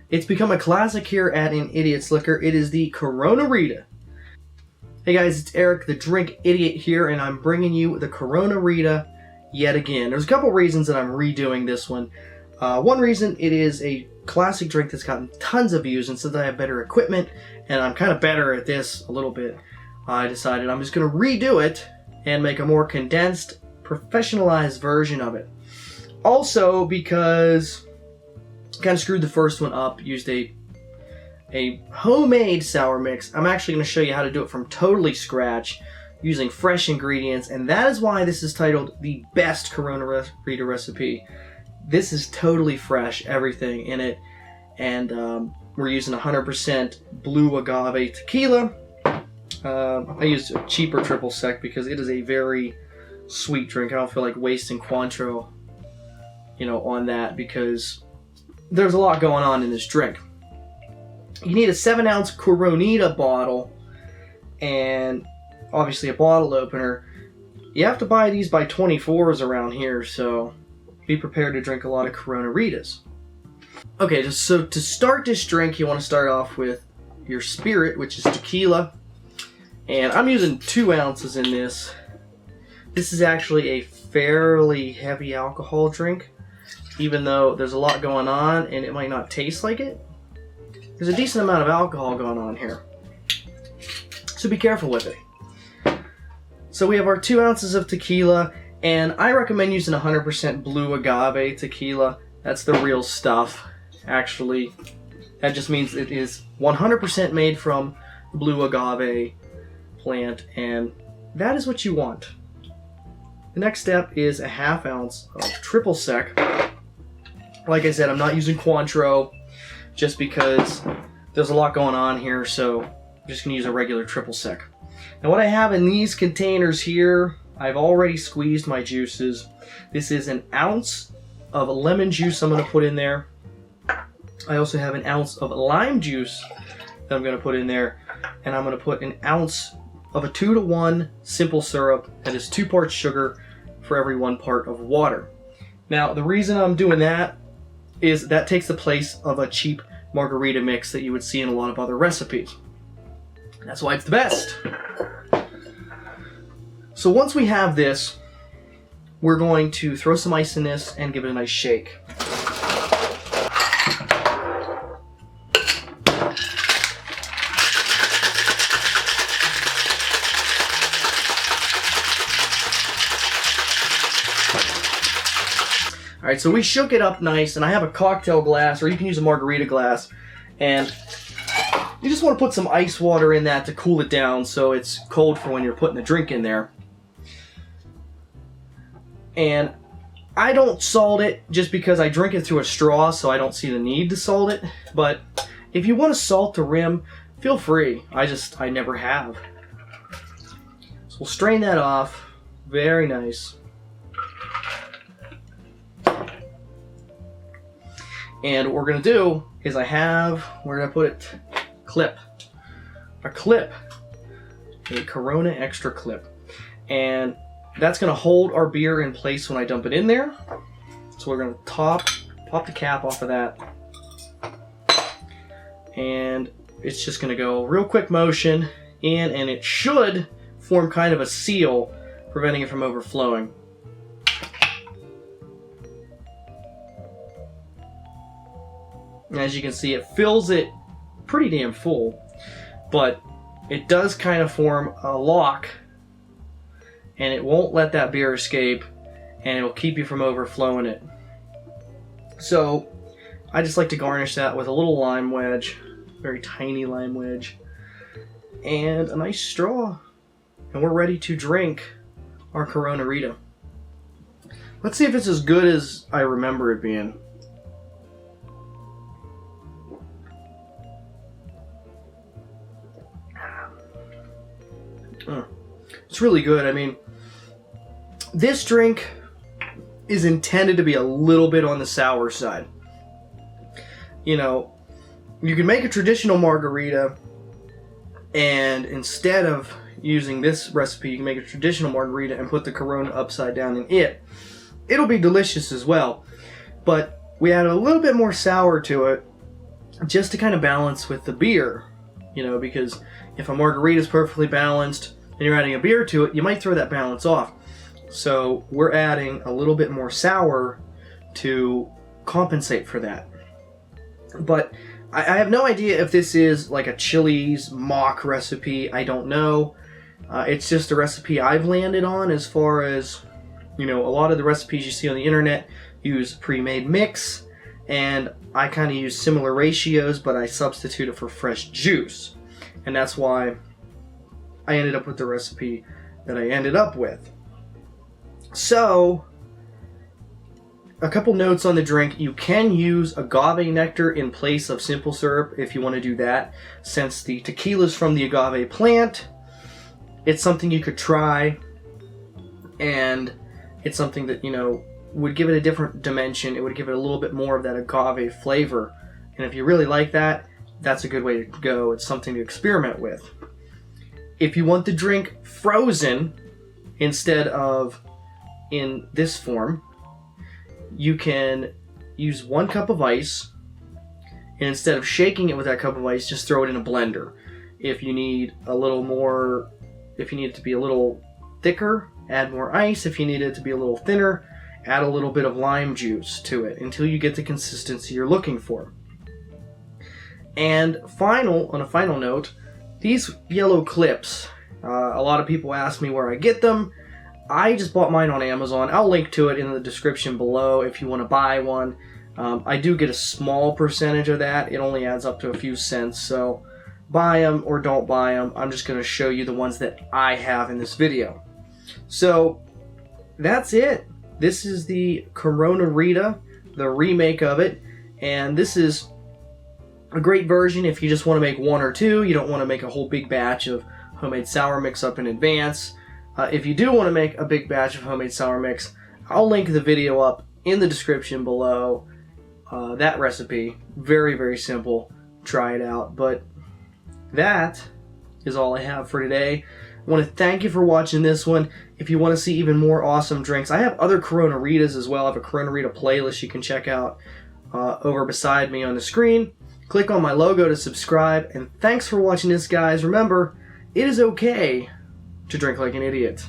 It's become a classic here at An Idiot's Liquor. It is the Coronarita. Hey guys, it's Eric, the drink idiot here, and I'm bringing you the Coronarita yet again. There's a couple reasons that I'm redoing this one. One reason, it is a classic drink that's gotten tons of views, and since I have better equipment, and I'm kind of better at this a little bit, I decided I'm just going to redo it and make a more condensed, professionalized version of it. Also, because I kind of screwed the first one up, used a homemade sour mix. I'm actually going to show you how to do it from totally scratch using fresh ingredients, and that is why this is titled the best Coronarita recipe. This is totally fresh, everything in it, and we're using 100% blue agave tequila. I used a cheaper triple sec because it is a very sweet drink. I don't feel like wasting Cointreau, on that, because there's a lot going on in this drink. You need a 7-ounce Coronita bottle and obviously a bottle opener. You have to buy these by 24s around here, so be prepared to drink a lot of Coronaritas. Okay, so to start this drink, you want to start off with your spirit, which is tequila. And I'm using 2 ounces in this. This is actually a fairly heavy alcohol drink, even though there's a lot going on and it might not taste like it. There's a decent amount of alcohol going on here, so be careful with it. So we have our 2 ounces of tequila, and I recommend using 100% blue agave tequila. That's the real stuff, actually. That just means it is 100% made from the blue agave plant, and that is what you want. The next step is a 1/2 ounce of triple sec. Like I said, I'm not using Cointreau just because there's a lot going on here, so I'm just going to use a regular triple sec. Now what I have in these containers here, I've already squeezed my juices. This is 1 ounce of lemon juice I'm going to put in there. I also have 1 ounce of lime juice that I'm going to put in there, and I'm going to put 1 ounce of a 2-to-1 simple syrup that is 2 parts sugar for every 1 part of water. Now the reason I'm doing that is that takes the place of a cheap margarita mix that you would see in a lot of other recipes. That's why it's the best. So once we have this, we're going to throw some ice in this and give it a nice shake. Alright, so we shook it up nice, and I have a cocktail glass, or you can use a margarita glass, and you just want to put some ice water in that to cool it down so it's cold for when you're putting the drink in there. And I don't salt it just because I drink it through a straw, so I don't see the need to salt it, but if you want to salt the rim, feel free. I never have. So we'll strain that off. Very nice. And what we're going to do is where did I put it? A Corona extra clip. And that's going to hold our beer in place when I dump it in there. So we're going to pop the cap off of that. And it's just going to go real quick motion in, and it should form kind of a seal, preventing it from overflowing. And as you can see, it fills it pretty damn full, but it does kind of form a lock, and it won't let that beer escape, and it'll keep you from overflowing it. So I just like to garnish that with a little lime wedge, very tiny lime wedge, and a nice straw, and we're ready to drink our Coronarita. Let's see if it's as good as I remember it being. It's really good. I mean, this drink is intended to be a little bit on the sour side. You can make a traditional margarita, and instead of using this recipe, you can make a traditional margarita and put the Corona upside down in it. It'll be delicious as well, but we add a little bit more sour to it, just to kind of balance with the beer, you know, because if a margarita is perfectly balanced and you're adding a beer to it, you might throw that balance off. So we're adding a little bit more sour to compensate for that. But I have no idea if this is like a Chili's mock recipe. I don't know. It's just a recipe I've landed on. As far as, you know, a lot of the recipes you see on the internet use pre-made mix, and I kind of use similar ratios, but I substitute it for fresh juice. And that's why I ended up with the recipe that I ended up with. So, a couple notes on the drink. You can use agave nectar in place of simple syrup if you want to do that. Since the tequila is from the agave plant, it's something you could try, and it's something that, you know, would give it a different dimension. It would give it a little bit more of that agave flavor. And if you really like that, that's a good way to go. It's something to experiment with. If you want the drink frozen instead of in this form, you can use 1 cup of ice, and instead of shaking it with that cup of ice, just throw it in a blender. If you need a little more, if you need it to be a little thicker, add more ice. If you need it to be a little thinner, add a little bit of lime juice to it until you get the consistency you're looking for. And on a final note, these yellow clips, a lot of people ask me where I get them. I just bought mine on Amazon. I'll link to it in the description below if you want to buy one. I do get a small percentage of that. It only adds up to a few cents, so buy them or don't buy them. I'm just going to show you the ones that I have in this video. So that's it. This is the Coronarita, the remake of it, and this is a great version if you just want to make 1 or 2. You don't want to make a whole big batch of homemade sour mix up in advance. If you do want to make a big batch of homemade sour mix, I'll link the video up in the description below. That recipe, very, very simple. Try it out. But that is all I have for today. I want to thank you for watching this one. If you want to see even more awesome drinks, I have other Coronaritas as well. I have a Coronarita playlist you can check out over beside me on the screen. Click on my logo to subscribe, and thanks for watching this, guys. Remember, it is okay to drink like an idiot.